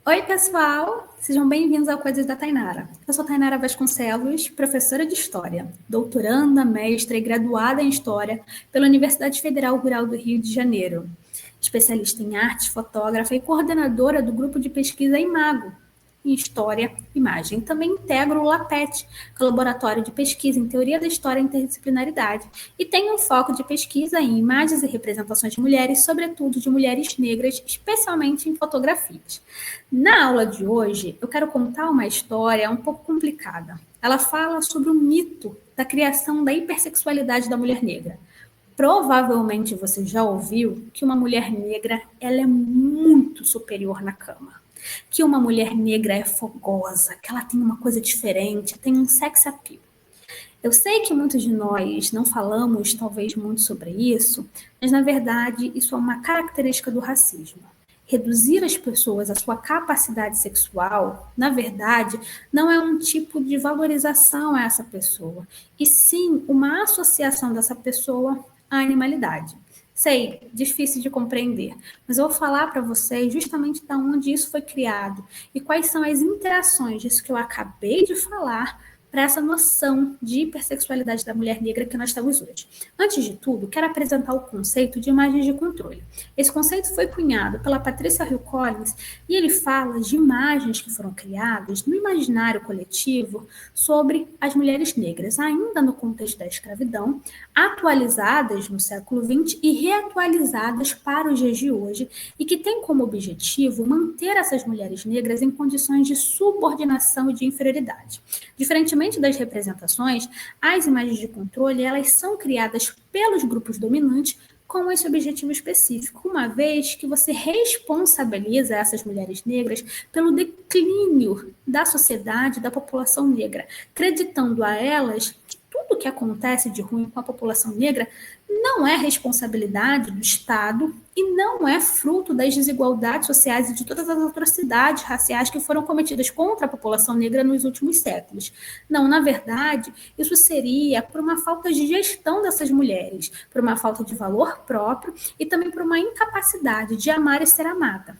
Oi, pessoal! Sejam bem-vindos ao Coisas da Tainara. Eu sou Tainara Vasconcelos, professora de História, doutoranda, mestra e graduada em História pela Universidade Federal Rural do Rio de Janeiro, especialista em arte, fotógrafa e coordenadora do grupo de pesquisa Imago, em História e Imagem. Também integro o LAPET, que é o Laboratório de Pesquisa em Teoria da História e Interdisciplinaridade, e tenho um foco de pesquisa em imagens e representações de mulheres, sobretudo de mulheres negras, especialmente em fotografias. Na aula de hoje, eu quero contar uma história um pouco complicada. Ela fala sobre o mito da criação da hipersexualidade da mulher negra. Provavelmente você já ouviu que uma mulher negra ela é muito superior na cama, que uma mulher negra é fogosa, que ela tem uma coisa diferente, tem um sex appeal. Eu sei que muitos de nós não falamos, talvez, muito sobre isso, mas, na verdade, isso é uma característica do racismo. Reduzir as pessoas à sua capacidade sexual, na verdade, não é um tipo de valorização a essa pessoa, e sim uma associação dessa pessoa à animalidade. Sei, difícil de compreender, mas eu vou falar para vocês justamente de onde isso foi criado e quais são as interações disso que eu acabei de falar para essa noção de hipersexualidade da mulher negra que nós temos hoje. Antes de tudo, quero apresentar o conceito de imagens de controle. Esse conceito foi cunhado pela Patricia Hill Collins e ele fala de imagens que foram criadas no imaginário coletivo sobre as mulheres negras, ainda no contexto da escravidão, atualizadas no século XX e reatualizadas para os dias de hoje, e que tem como objetivo manter essas mulheres negras em condições de subordinação e de inferioridade. Diferentemente das representações, as imagens de controle elas são criadas pelos grupos dominantes com esse objetivo específico, uma vez que você responsabiliza essas mulheres negras pelo declínio da sociedade, da população negra, acreditando a elas que tudo que acontece de ruim com a população negra não é responsabilidade do Estado e não é fruto das desigualdades sociais e de todas as atrocidades raciais que foram cometidas contra a população negra nos últimos séculos. Não, na verdade, isso seria por uma falta de gestão dessas mulheres, por uma falta de valor próprio e também por uma incapacidade de amar e ser amada.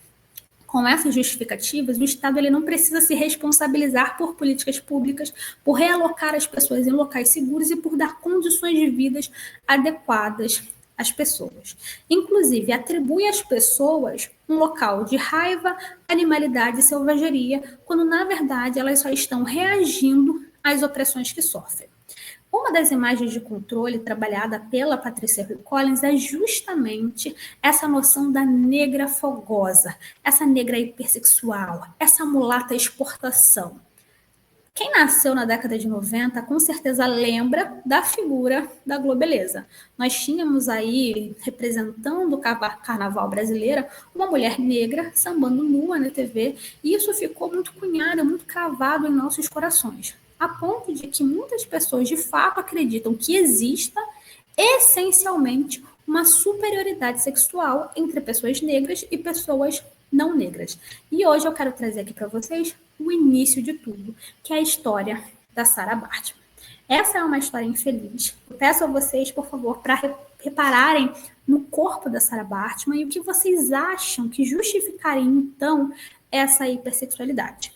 Com essas justificativas, o Estado ele não precisa se responsabilizar por políticas públicas, por realocar as pessoas em locais seguros e por dar condições de vida adequadas às pessoas. Inclusive, atribui às pessoas um local de raiva, animalidade e selvageria, quando, na verdade, elas só estão reagindo às opressões que sofrem. Uma das imagens de controle trabalhada pela Patricia Hill Collins é justamente essa noção da negra fogosa, essa negra hipersexual, essa mulata exportação. Quem nasceu na década de 90 com certeza lembra da figura da Globeleza. Nós tínhamos aí, representando o carnaval brasileiro, uma mulher negra sambando nua na TV, e isso ficou muito cunhado, muito cravado em nossos corações, a ponto de que muitas pessoas de fato acreditam que exista essencialmente uma superioridade sexual entre pessoas negras e pessoas não negras. E hoje eu quero trazer aqui para vocês o início de tudo, que é a história da Sarah Bartman. Essa é uma história infeliz. Eu peço a vocês, por favor, para repararem no corpo da Sarah Bartman e o que vocês acham que justificaria, então, essa hipersexualidade.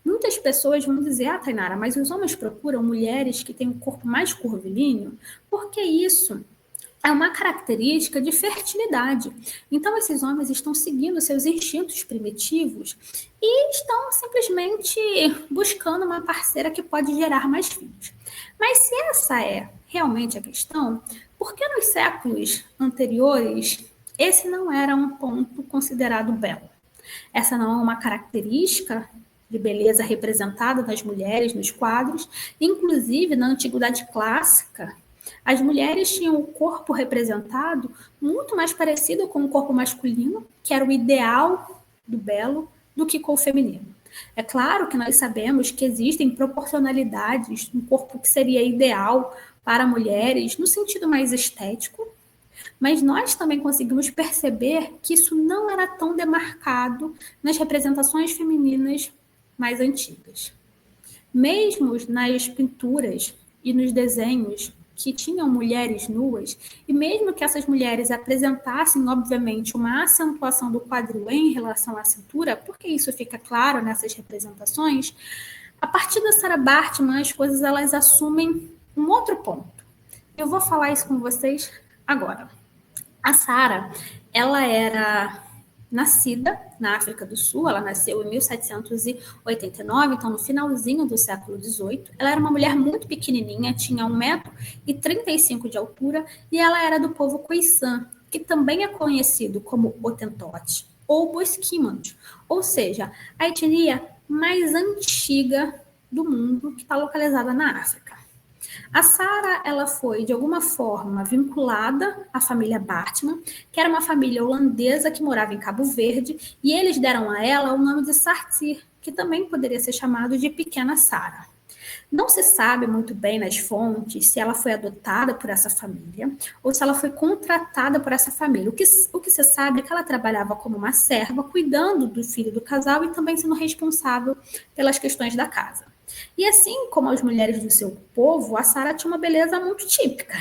Muitas pessoas vão dizer, Tainara, mas os homens procuram mulheres que têm um corpo mais curvilíneo, porque isso é uma característica de fertilidade. Então, esses homens estão seguindo seus instintos primitivos e estão simplesmente buscando uma parceira que pode gerar mais filhos. Mas se essa é realmente a questão, por que nos séculos anteriores esse não era um ponto considerado belo? Essa não é uma característica de beleza representada nas mulheres, nos quadros. Inclusive, na Antiguidade Clássica, as mulheres tinham o corpo representado muito mais parecido com o corpo masculino, que era o ideal do belo, do que com o feminino. É claro que nós sabemos que existem proporcionalidades no corpo que seria ideal para mulheres, no sentido mais estético, mas nós também conseguimos perceber que isso não era tão demarcado nas representações femininas mais antigas. Mesmo nas pinturas e nos desenhos que tinham mulheres nuas, e mesmo que essas mulheres apresentassem, obviamente, uma acentuação do quadril em relação à cintura, porque isso fica claro nessas representações, a partir da Sarah Baartman, as coisas elas assumem um outro ponto. Eu vou falar isso com vocês agora. A Sarah, ela era nascida na África do Sul, ela nasceu em 1789, então no finalzinho do século XVIII. Ela era uma mulher muito pequenininha, tinha 1,35 m de altura, e ela era do povo Khoisan, que também é conhecido como Hottentote ou Bosquimand, ou seja, a etnia mais antiga do mundo que está localizada na África. A Sarah, ela foi, de alguma forma, vinculada à família Baartman, que era uma família holandesa que morava em Cabo Verde, e eles deram a ela o nome de Sartir, que também poderia ser chamado de Pequena Sarah. Não se sabe muito bem nas fontes se ela foi adotada por essa família ou se ela foi contratada por essa família. O que se sabe é que ela trabalhava como uma serva, cuidando do filho do casal e também sendo responsável pelas questões da casa. E assim como as mulheres do seu povo, a Sarah tinha uma beleza muito típica.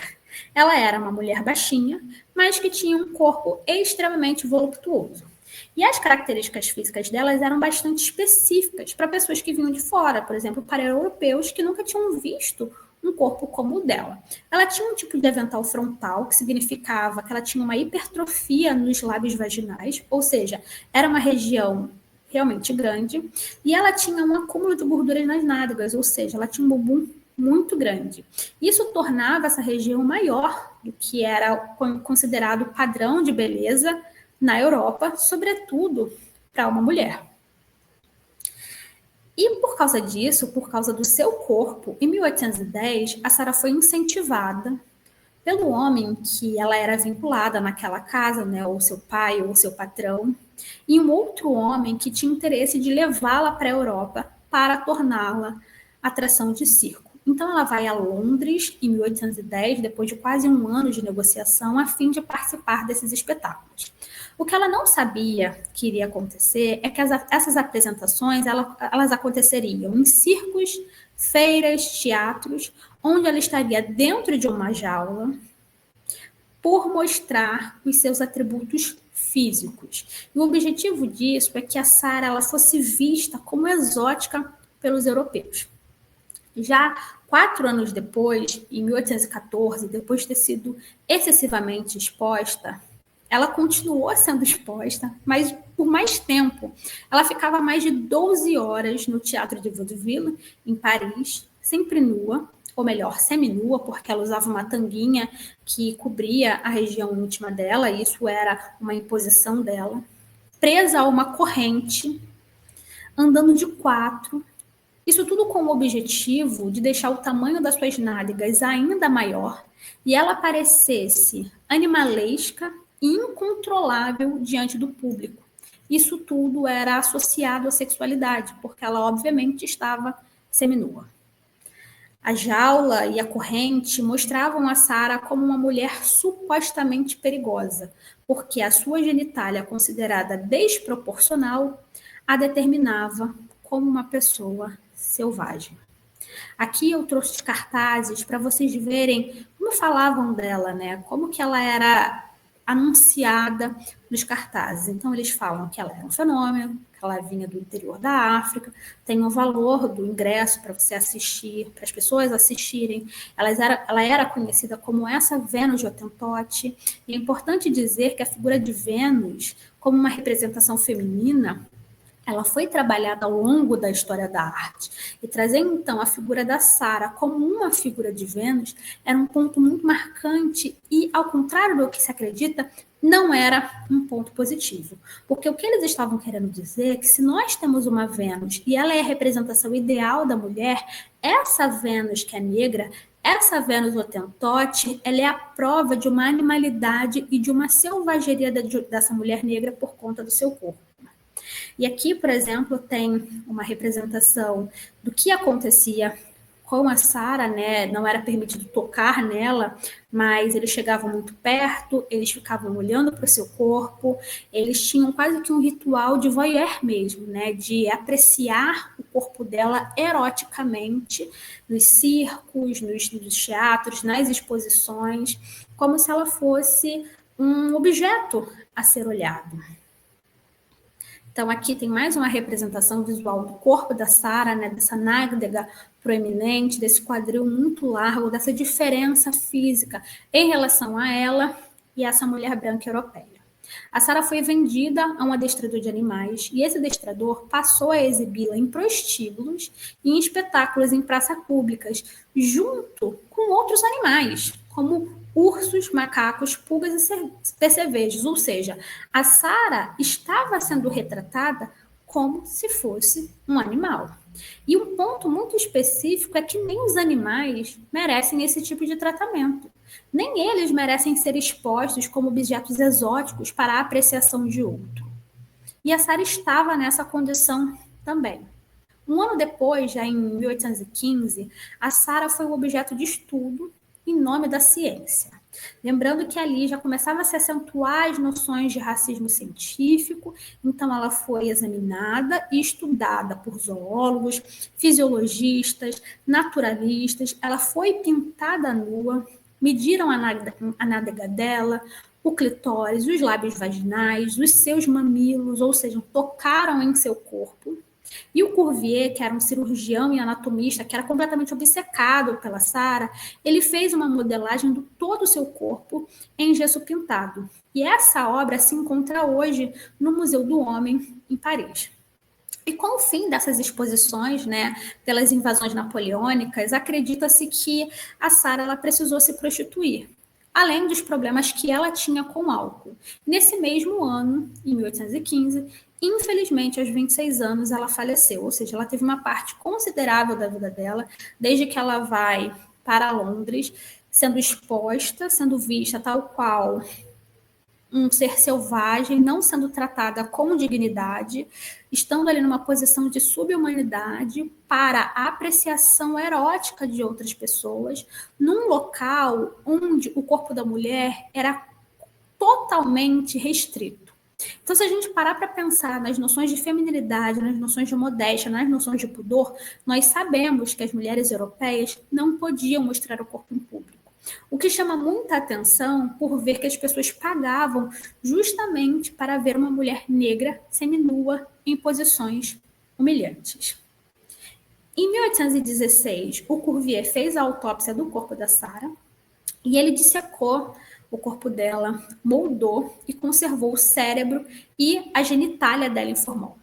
Ela era uma mulher baixinha, mas que tinha um corpo extremamente voluptuoso. E as características físicas delas eram bastante específicas para pessoas que vinham de fora, por exemplo, para europeus que nunca tinham visto um corpo como o dela. Ela tinha um tipo de avental frontal, que significava que ela tinha uma hipertrofia nos lábios vaginais, ou seja, era uma região realmente grande, e ela tinha um acúmulo de gorduras nas nádegas, ou seja, ela tinha um bumbum muito grande. Isso tornava essa região maior do que era considerado padrão de beleza na Europa, sobretudo para uma mulher. E por causa disso, por causa do seu corpo, em 1810, a Sarah foi incentivada pelo homem que ela era vinculada naquela casa, né, ou seu pai ou seu patrão, e um outro homem que tinha interesse de levá-la para a Europa para torná-la atração de circo. Então ela vai a Londres em 1810, depois de quase um ano de negociação, a fim de participar desses espetáculos. O que ela não sabia que iria acontecer é que essas apresentações elas aconteceriam em circos, feiras, teatros, onde ela estaria dentro de uma jaula por mostrar os seus atributos físicos. E o objetivo disso é que a Sarah ela fosse vista como exótica pelos europeus. Já 4 anos depois, em 1814, depois de ter sido excessivamente exposta, ela continuou sendo exposta, mas por mais tempo. Ela ficava mais de 12 horas no Teatro de Vaudeville, em Paris, sempre nua, ou melhor, seminua, porque ela usava uma tanguinha que cobria a região íntima dela, e isso era uma imposição dela, presa a uma corrente, andando de 4. Isso tudo com o objetivo de deixar o tamanho das suas nádegas ainda maior e ela parecesse animalesca e incontrolável diante do público. Isso tudo era associado à sexualidade, porque ela obviamente estava seminua. A jaula e a corrente mostravam a Sarah como uma mulher supostamente perigosa, porque a sua genitália, considerada desproporcional, a determinava como uma pessoa selvagem. Aqui eu trouxe cartazes para vocês verem como falavam dela, né? Como que ela era anunciada nos cartazes. Então eles falam que ela era um fenômeno, que ela vinha do interior da África, tem o valor do ingresso para você assistir, para as pessoas assistirem. Ela era conhecida como essa Vênus de Hottentote. E é importante dizer que a figura de Vênus, como uma representação feminina, ela foi trabalhada ao longo da história da arte. E trazer, então, a figura da Sarah como uma figura de Vênus era um ponto muito marcante e, ao contrário do que se acredita, não era um ponto positivo. Porque o que eles estavam querendo dizer é que se nós temos uma Vênus e ela é a representação ideal da mulher, essa Vênus que é negra, essa Vênus Hottentote, ela é a prova de uma animalidade e de uma selvageria dessa mulher negra por conta do seu corpo. E aqui, por exemplo, tem uma representação do que acontecia com a Sara, né? Não era permitido tocar nela, mas eles chegavam muito perto, eles ficavam olhando para o seu corpo, eles tinham quase que um ritual de voyeur mesmo, né? De apreciar o corpo dela eroticamente nos circos, nos teatros, nas exposições, como se ela fosse um objeto a ser olhado. Então, aqui tem mais uma representação visual do corpo da Sara, né, dessa nádega proeminente, desse quadril muito largo, dessa diferença física em relação a ela e essa mulher branca europeia. A Sara foi vendida a um adestrador de animais e esse adestrador passou a exibi-la em prostíbulos e em espetáculos em praças públicas, junto com outros animais, como ursos, macacos, pulgas e percevejos. Ou seja, a Sara estava sendo retratada como se fosse um animal. E um ponto muito específico é que nem os animais merecem esse tipo de tratamento. Nem eles merecem ser expostos como objetos exóticos para a apreciação de outro. E a Sara estava nessa condição também. Um ano depois, já em 1815, a Sara foi o objeto de estudo em nome da ciência. Lembrando que ali já começava a se acentuar as noções de racismo científico, então ela foi examinada e estudada por zoólogos, fisiologistas, naturalistas, ela foi pintada nua, mediram a nádega dela, o clitóris, os lábios vaginais, os seus mamilos, ou seja, tocaram em seu corpo. E o Cuvier, que era um cirurgião e anatomista, que era completamente obcecado pela Sara, ele fez uma modelagem do todo o seu corpo em gesso pintado. E essa obra se encontra hoje no Museu do Homem, em Paris. E com o fim dessas exposições, né, pelas invasões napoleônicas, acredita-se que a Sara ela precisou se prostituir, além dos problemas que ela tinha com álcool. Nesse mesmo ano, em 1815, infelizmente, aos 26 anos, ela faleceu, ou seja, ela teve uma parte considerável da vida dela, desde que ela vai para Londres, sendo exposta, sendo vista tal qual um ser selvagem, não sendo tratada com dignidade, estando ali numa posição de subhumanidade para a apreciação erótica de outras pessoas, num local onde o corpo da mulher era totalmente restrito. Então, se a gente parar para pensar nas noções de feminilidade, nas noções de modéstia, nas noções de pudor, nós sabemos que as mulheres europeias não podiam mostrar o corpo em público. O que chama muita atenção por ver que as pessoas pagavam justamente para ver uma mulher negra seminua em posições humilhantes. Em 1816, o Cuvier fez a autópsia do corpo da Sara e ele dissecou o corpo dela, moldou e conservou o cérebro e a genitália dela em formol.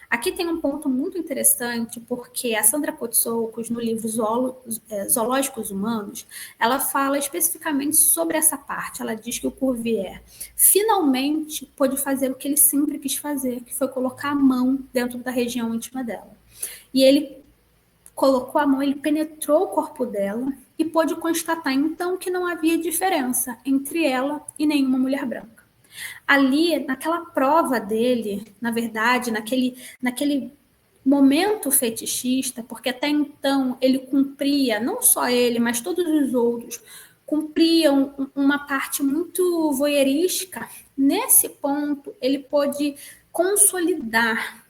Aqui tem um ponto muito interessante, porque a Sandra Kotsoukas, no livro Zoológicos Humanos, ela fala especificamente sobre essa parte. Ela diz que o Cuvier finalmente pôde fazer o que ele sempre quis fazer, que foi colocar a mão dentro da região íntima dela. E ele colocou a mão, ele penetrou o corpo dela e pôde constatar, então, que não havia diferença entre ela e nenhuma mulher branca. Ali, naquela prova dele, na verdade, naquele momento fetichista, porque até então ele cumpria, não só ele, mas todos os outros, cumpriam uma parte muito voyeurística. Nesse ponto, ele pôde consolidar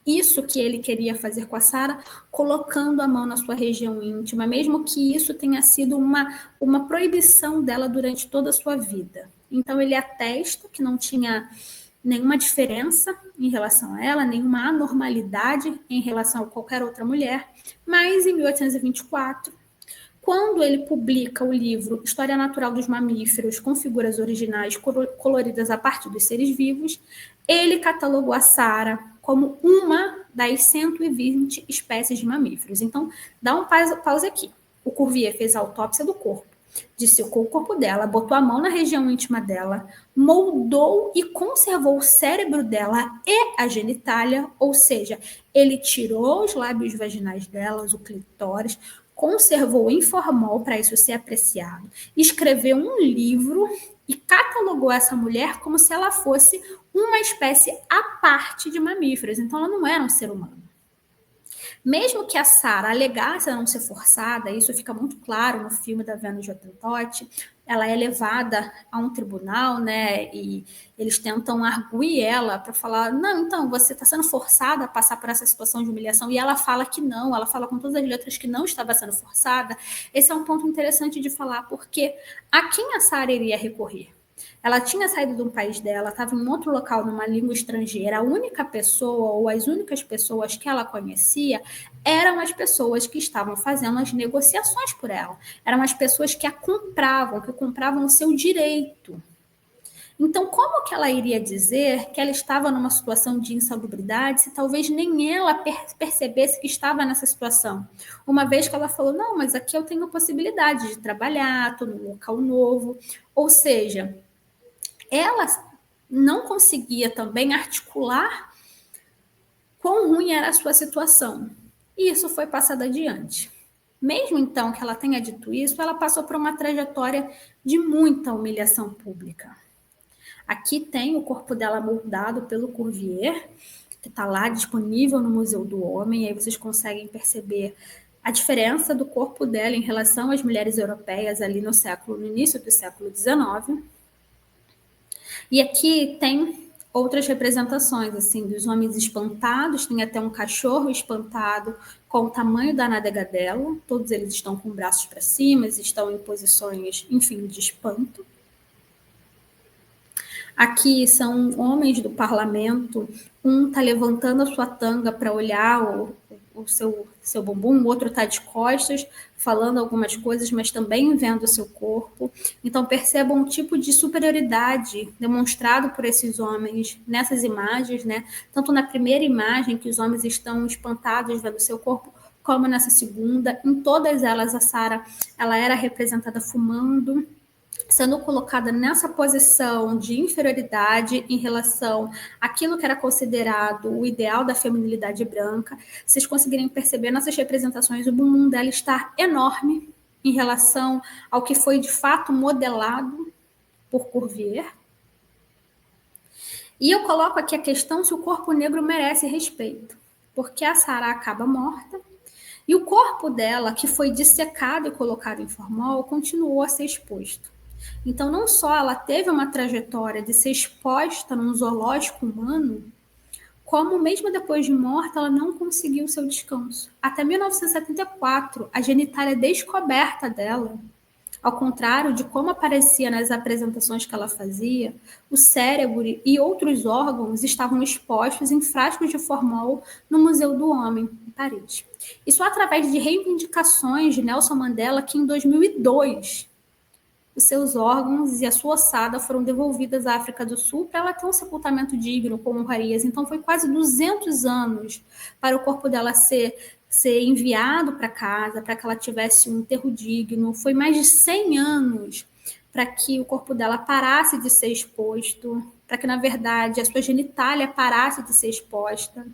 isso que ele queria fazer com a Sara, colocando a mão na sua região íntima, mesmo que isso tenha sido uma proibição dela durante toda a sua vida. Então, ele atesta que não tinha nenhuma diferença em relação a ela, nenhuma anormalidade em relação a qualquer outra mulher, mas em 1824, quando ele publica o livro História Natural dos Mamíferos, com figuras originais coloridas a partir dos seres vivos, ele catalogou a Sara como uma das 120 espécies de mamíferos. Então, dá um pause aqui. O Cuvier fez a autópsia do corpo, dissecou o corpo dela, botou a mão na região íntima dela, moldou e conservou o cérebro dela e a genitália, ou seja, ele tirou os lábios vaginais delas, o clitóris, conservou em formol para isso ser apreciado, escreveu um livro e catalogou essa mulher como se ela fosse uma espécie à parte de mamíferos. Então, ela não era um ser humano. Mesmo que a Sarah alegasse a não ser forçada, isso fica muito claro no filme da Venus de Hottentot, ela é levada a um tribunal, né, e eles tentam arguir ela para falar, não, então, você está sendo forçada a passar por essa situação de humilhação, e ela fala que não, ela fala com todas as letras que não estava sendo forçada. Esse é um ponto interessante de falar, porque a quem a Sarah iria recorrer? Ela tinha saído de um país dela, estava em um outro local, numa língua estrangeira. A única pessoa, ou as únicas pessoas que ela conhecia, eram as pessoas que estavam fazendo as negociações por ela. Eram as pessoas que que compravam o seu direito. Então, como que ela iria dizer que ela estava numa situação de insalubridade se talvez nem ela percebesse que estava nessa situação? Uma vez que ela falou, não, mas aqui eu tenho a possibilidade de trabalhar, estou num local novo. Ou seja, ela não conseguia também articular quão ruim era a sua situação. E isso foi passado adiante. Mesmo então que ela tenha dito isso, ela passou por uma trajetória de muita humilhação pública. Aqui tem o corpo dela moldado pelo Cuvier, que está lá disponível no Museu do Homem, e aí vocês conseguem perceber a diferença do corpo dela em relação às mulheres europeias ali no início do século XIX. E aqui tem outras representações, assim, dos homens espantados, tem até um cachorro espantado com o tamanho da nádega dela, todos eles estão com braços para cima, estão em posições, enfim, de espanto. Aqui são homens do parlamento, um está levantando a sua tanga para olhar o seu bumbum, o outro está de costas, falando algumas coisas, mas também vendo o seu corpo. Então percebam um tipo de superioridade demonstrado por esses homens nessas imagens, né? Tanto na primeira imagem, que os homens estão espantados vendo o seu corpo, como nessa segunda. Em todas elas, a Sarah, ela era representada fumando, sendo colocada nessa posição de inferioridade em relação àquilo que era considerado o ideal da feminilidade branca. Vocês conseguirem perceber nessas representações, o bumbum dela está enorme em relação ao que foi de fato modelado por Cuvier. E eu coloco aqui a questão se o corpo negro merece respeito, porque a Sarah acaba morta e o corpo dela, que foi dissecado e colocado em formol, continuou a ser exposto. Então, não só ela teve uma trajetória de ser exposta num zoológico humano, como mesmo depois de morta, ela não conseguiu seu descanso. Até 1974, a genitália descoberta dela, ao contrário de como aparecia nas apresentações que ela fazia, o cérebro e outros órgãos estavam expostos em frascos de formol no Museu do Homem, em Paris. Isso através de reivindicações de Nelson Mandela, que em 2002 os seus órgãos e a sua ossada foram devolvidas à África do Sul para ela ter um sepultamento digno, com honrarias. Então, foi quase 200 anos para o corpo dela ser enviado para casa, para que ela tivesse um enterro digno. Foi mais de 100 anos para que o corpo dela parasse de ser exposto, para que, na verdade, a sua genitália parasse de ser exposta.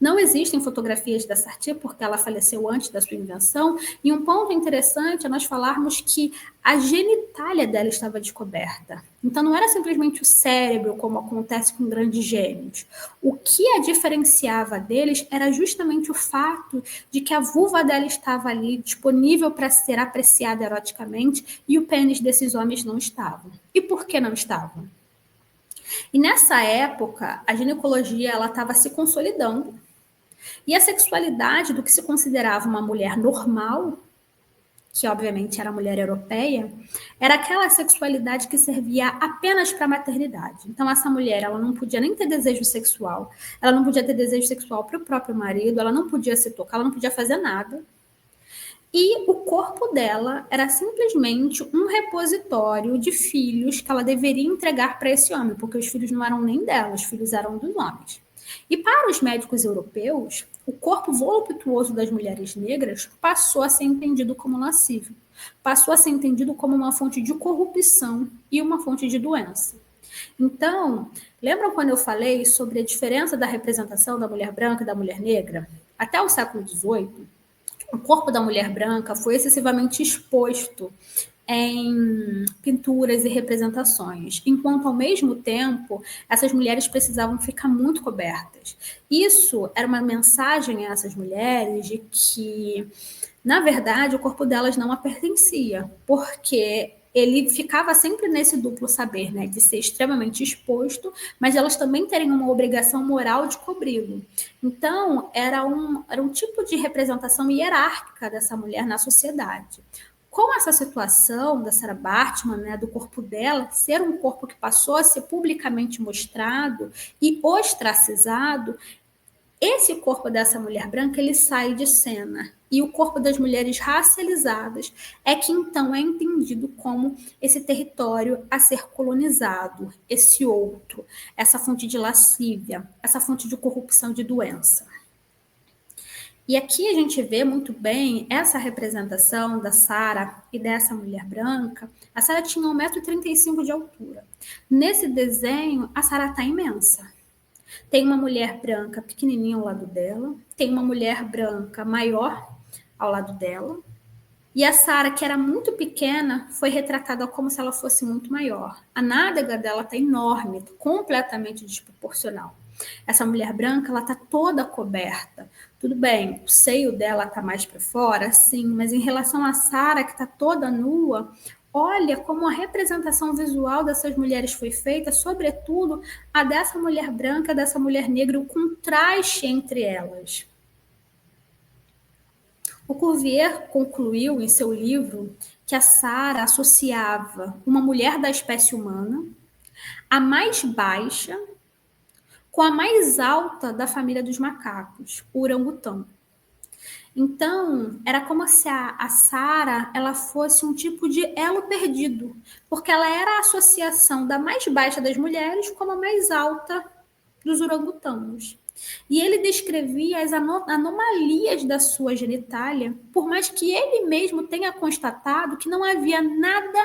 Não existem fotografias da Sartir, porque ela faleceu antes da sua invenção, e um ponto interessante é nós falarmos que a genitália dela estava descoberta. Então, não era simplesmente o cérebro, como acontece com grandes gênios. O que a diferenciava deles era justamente o fato de que a vulva dela estava ali, disponível para ser apreciada eroticamente, e o pênis desses homens não estavam. E por que não estavam? E nessa época, a ginecologia estava se consolidando, e a sexualidade do que se considerava uma mulher normal, que obviamente era a mulher europeia, era aquela sexualidade que servia apenas para a maternidade. Então essa mulher, ela não podia nem ter desejo sexual, ela não podia ter desejo sexual para o próprio marido, ela não podia se tocar, ela não podia fazer nada. E o corpo dela era simplesmente um repositório de filhos que ela deveria entregar para esse homem, porque os filhos não eram nem dela, os filhos eram dos homens. E para os médicos europeus, o corpo voluptuoso das mulheres negras passou a ser entendido como lascívio, passou a ser entendido como uma fonte de corrupção e uma fonte de doença. Então, lembram quando eu falei sobre a diferença da representação da mulher branca e da mulher negra? Até o século XVIII, o corpo da mulher branca foi excessivamente exposto em pinturas e representações, enquanto ao mesmo tempo essas mulheres precisavam ficar muito cobertas. Isso era uma mensagem a essas mulheres de que, na verdade, o corpo delas não a pertencia, porque ele ficava sempre nesse duplo saber, né, de ser extremamente exposto, mas elas também terem uma obrigação moral de cobri-lo. Então, era um tipo de representação hierárquica dessa mulher na sociedade. Com essa situação da Sarah Baartman, né, do corpo dela ser um corpo que passou a ser publicamente mostrado e ostracizado, esse corpo dessa mulher branca ele sai de cena. E o corpo das mulheres racializadas é que então é entendido como esse território a ser colonizado, esse outro, essa fonte de lascívia, essa fonte de corrupção, de doença. E aqui a gente vê muito bem essa representação da Sarah e dessa mulher branca. A Sarah tinha 1,35 m de altura. Nesse desenho, a Sarah está imensa. Tem uma mulher branca pequenininha ao lado dela, tem uma mulher branca maior ao lado dela, e a Sarah, que era muito pequena, foi retratada como se ela fosse muito maior. A nádega dela está enorme, completamente desproporcional. Essa mulher branca, ela está toda coberta. Tudo bem, o seio dela está mais para fora, sim, mas em relação a Sarah, que está toda nua, olha como a representação visual dessas mulheres foi feita, sobretudo a dessa mulher branca, dessa mulher negra, o contraste entre elas. O Cuvier concluiu em seu livro que a Sarah associava uma mulher da espécie humana, a mais baixa, com a mais alta da família dos macacos, o orangotango. Então, era como se a Sarah ela fosse um tipo de elo perdido, porque ela era a associação da mais baixa das mulheres com a mais alta dos orangotangos. E ele descrevia as anomalias da sua genitália, por mais que ele mesmo tenha constatado que não havia nada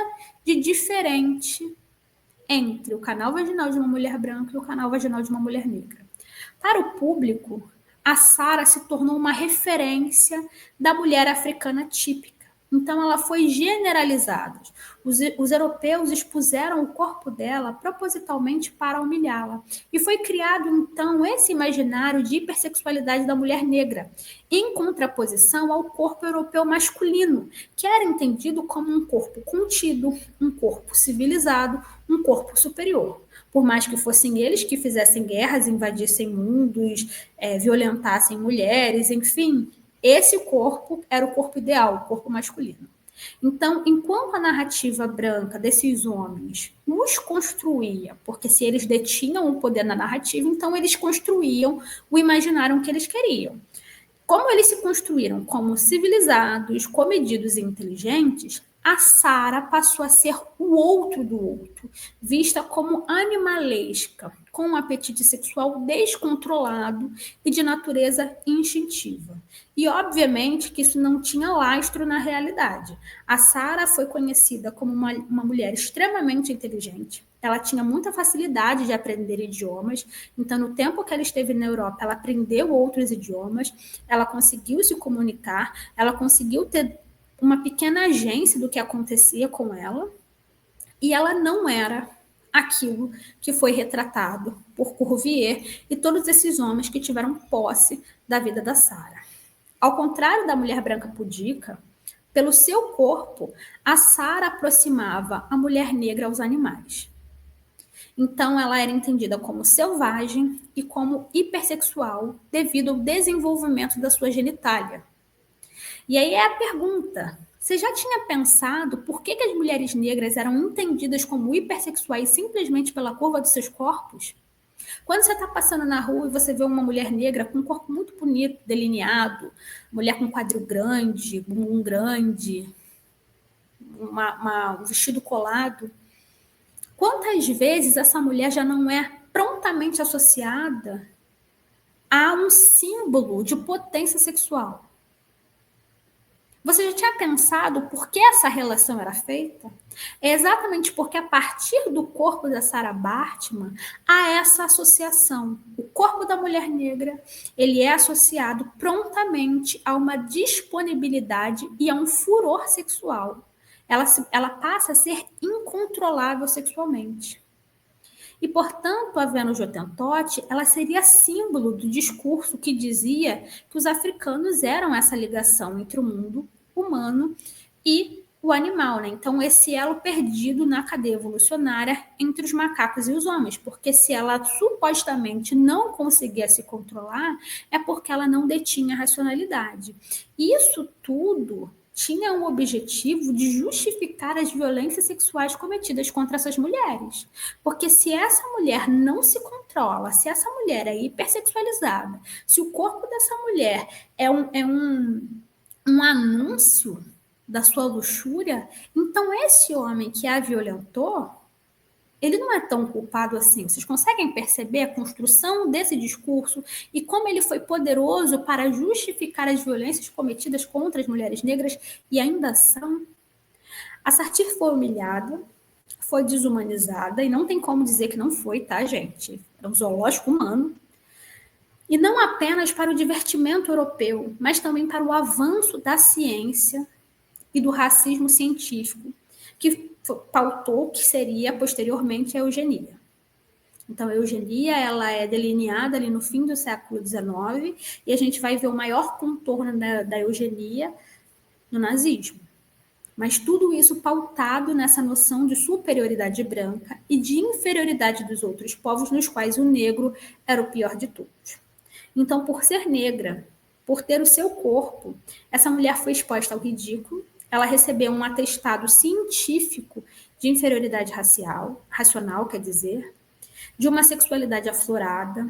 de diferente entre o canal vaginal de uma mulher branca e o canal vaginal de uma mulher negra. Para o público, a Sarah se tornou uma referência da mulher africana típica. Então, ela foi generalizada. Os europeus expuseram o corpo dela propositalmente para humilhá-la. E foi criado, então, esse imaginário de hipersexualidade da mulher negra, em contraposição ao corpo europeu masculino, que era entendido como um corpo contido, um corpo civilizado, um corpo superior. Por mais que fossem eles que fizessem guerras, invadissem mundos, violentassem mulheres, enfim, esse corpo era o corpo ideal, o corpo masculino. Então, enquanto a narrativa branca desses homens os construía, porque se eles detinham o poder na narrativa, então eles construíam o imaginário que eles queriam. Como eles se construíram como civilizados, comedidos e inteligentes, a Sarah passou a ser o outro do outro, vista como animalesca, com um apetite sexual descontrolado e de natureza instintiva. E, obviamente, que isso não tinha lastro na realidade. A Sarah foi conhecida como uma mulher extremamente inteligente. Ela tinha muita facilidade de aprender idiomas. Então, no tempo que ela esteve na Europa, ela aprendeu outros idiomas, ela conseguiu se comunicar, ela conseguiu ter uma pequena agência do que acontecia com ela, e ela não era aquilo que foi retratado por Cuvier e todos esses homens que tiveram posse da vida da Sarah. Ao contrário da mulher branca pudica, pelo seu corpo, a Sarah aproximava a mulher negra aos animais. Então, ela era entendida como selvagem e como hipersexual devido ao desenvolvimento da sua genitália. E aí é a pergunta: você já tinha pensado por que as mulheres negras eram entendidas como hipersexuais simplesmente pela curva dos seus corpos? Quando você está passando na rua e você vê uma mulher negra com um corpo muito bonito, delineado, mulher com quadril grande, bumbum grande, um vestido colado, quantas vezes essa mulher já não é prontamente associada a um símbolo de potência sexual? Você já tinha pensado por que essa relação era feita? É exatamente porque a partir do corpo da Sarah Baartman há essa associação. O corpo da mulher negra, ele é associado prontamente a uma disponibilidade e a um furor sexual. ela passa a ser incontrolável sexualmente. E, portanto, a Vênus de Hottentote, ela seria símbolo do discurso que dizia que os africanos eram essa ligação entre o mundo humano e o animal, né? Então, esse elo perdido na cadeia evolucionária entre os macacos e os homens, porque se ela supostamente não conseguia se controlar, é porque ela não detinha a racionalidade. Isso tudo tinha o objetivo de justificar as violências sexuais cometidas contra essas mulheres. Porque se essa mulher não se controla, se essa mulher é hipersexualizada, se o corpo dessa mulher é um anúncio da sua luxúria, então esse homem que a violentou, ele não é tão culpado assim. Vocês conseguem perceber a construção desse discurso e como ele foi poderoso para justificar as violências cometidas contra as mulheres negras e ainda são? A Sartir foi humilhada, foi desumanizada, e não tem como dizer que não foi, tá, gente? É um zoológico humano. E não apenas para o divertimento europeu, mas também para o avanço da ciência e do racismo científico, que pautou que seria posteriormente a eugenia. Então, a eugenia ela é delineada ali no fim do século XIX e a gente vai ver o maior contorno da eugenia no nazismo. Mas tudo isso pautado nessa noção de superioridade branca e de inferioridade dos outros povos, nos quais o negro era o pior de todos. Então, por ser negra, por ter o seu corpo, essa mulher foi exposta ao ridículo, ela recebeu um atestado científico de inferioridade racional, quer dizer, de uma sexualidade aflorada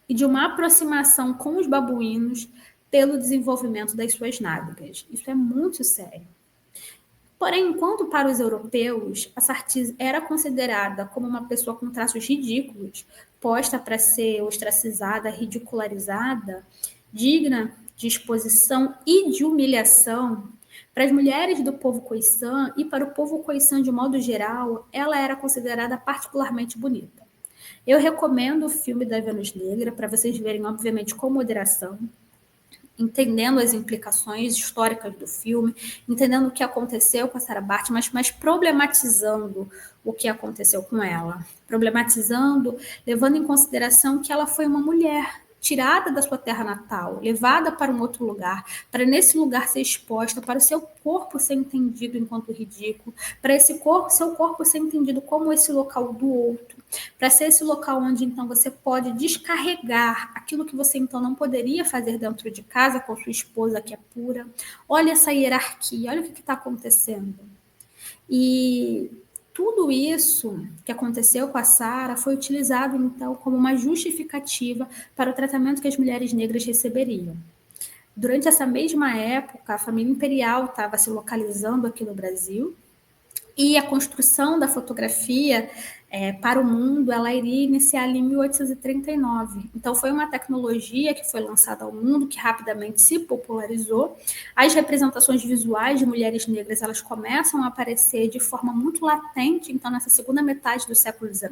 e de uma aproximação com os babuínos pelo desenvolvimento das suas nádegas. Isso é muito sério. Porém, enquanto para os europeus, a Sartis era considerada como uma pessoa com traços ridículos, posta para ser ostracizada, ridicularizada, digna de exposição e de humilhação, para as mulheres do povo khoisan e para o povo khoisan de modo geral, ela era considerada particularmente bonita. Eu recomendo o filme da Vênus Negra para vocês verem, obviamente, com moderação, entendendo as implicações históricas do filme, entendendo o que aconteceu com a Sarah Bart, mas problematizando o que aconteceu com ela, problematizando, levando em consideração que ela foi uma mulher tirada da sua terra natal, levada para um outro lugar, para nesse lugar ser exposta, para o seu corpo ser entendido enquanto ridículo, para esse seu corpo ser entendido como esse local do outro, para ser esse local onde então você pode descarregar aquilo que você então não poderia fazer dentro de casa com sua esposa que é pura. Olha essa hierarquia, olha o que está acontecendo. E tudo isso que aconteceu com a Sarah foi utilizado, então, como uma justificativa para o tratamento que as mulheres negras receberiam. Durante essa mesma época, a família imperial estava se localizando aqui no Brasil e a construção da fotografia para o mundo, ela iria iniciar em 1839. Então, foi uma tecnologia que foi lançada ao mundo, que rapidamente se popularizou. As representações visuais de mulheres negras, elas começam a aparecer de forma muito latente, então, nessa segunda metade do século XIX.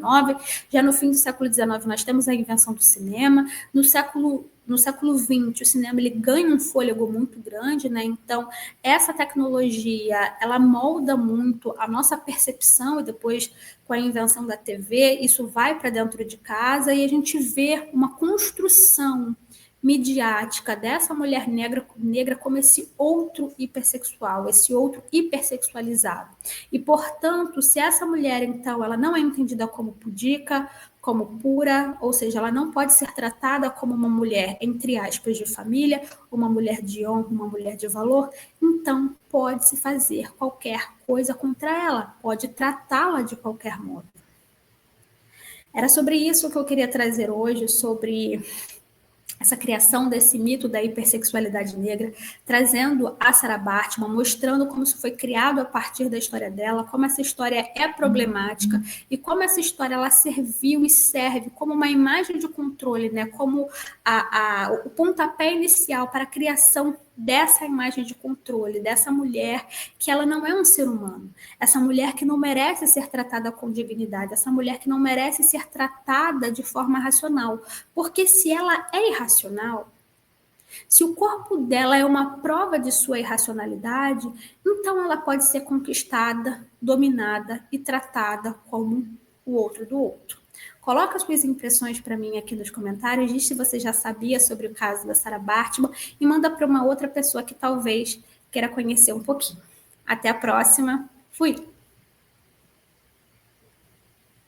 Já no fim do século XIX, nós temos a invenção do cinema. No século XX, o cinema ele ganha um fôlego muito grande, né? Então, essa tecnologia, ela molda muito a nossa percepção e depois, com a invenção da TV, isso vai para dentro de casa e a gente vê uma construção midiática dessa mulher negra como esse outro hipersexual, esse outro hipersexualizado. E, portanto, se essa mulher, então, ela não é entendida como pudica, como pura, ou seja, ela não pode ser tratada como uma mulher, entre aspas, de família, uma mulher de honra, uma mulher de valor, então pode-se fazer qualquer coisa contra ela, pode tratá-la de qualquer modo. Era sobre isso que eu queria trazer hoje, sobre essa criação desse mito da hipersexualidade negra, trazendo a Sarah Baartman, mostrando como isso foi criado a partir da história dela, como essa história é problemática e como essa história ela serviu e serve como uma imagem de controle, né? Como o pontapé inicial para a criação dessa imagem de controle, dessa mulher que ela não é um ser humano, essa mulher que não merece ser tratada com dignidade, essa mulher que não merece ser tratada de forma racional, porque se ela é irracional, Se o corpo dela é uma prova de sua irracionalidade, então ela pode ser conquistada, dominada e tratada como o outro do outro. Coloca as suas impressões para mim aqui nos comentários, diz se você já sabia sobre o caso da Sarah Baartman e manda para uma outra pessoa que talvez queira conhecer um pouquinho. Até a próxima. Fui!